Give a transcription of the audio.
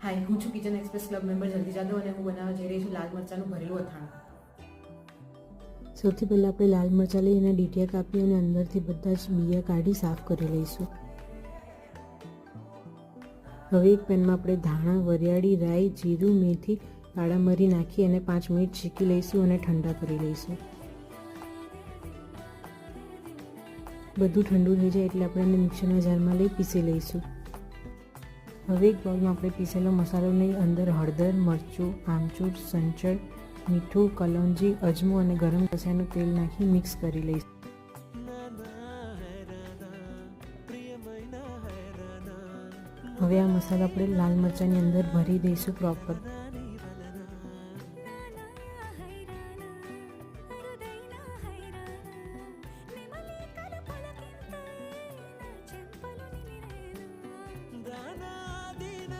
હાય, હું છું kitchen express club member જલ્દી જાદવ અને હું બનાવવા જઈ રહી છું લાલ મરચાંનું ભરેલું અથાણું। સૌથી પહેલાં આપણે લાલ મરચાં લઈ એના ડીટીયા કાપી અને અંદરથી બધા જ બિયા કાઢી સાફ કરી લઈશું। હવે એક પેનમાં આપણે ધાણા, વરિયાળી, રાઈ, જીરું, મેથી, કાળા મરી નાખી અને 5 મિનિટ શેકી લઈશું અને ઠંડા કરી લઈશું। બધું ઠંડુ થઈ જાય એટલે આપણે એને મિક્સરના જારમાં લઈ પીસી લઈશું। હવે એક બાઉલમાં આપણે પીસેલો મસાલો લઈ અંદર હળદર, મરચું, આમચૂર, સંચળ, મીઠું, કલોંજી, અજમો અને ગરમ મસાલાનું તેલ નાખી મિક્સ કરી લઈશું। હવે આ મસાલા આપણે લાલ મરચાંની અંદર ભરી દઈશું પ્રોપર।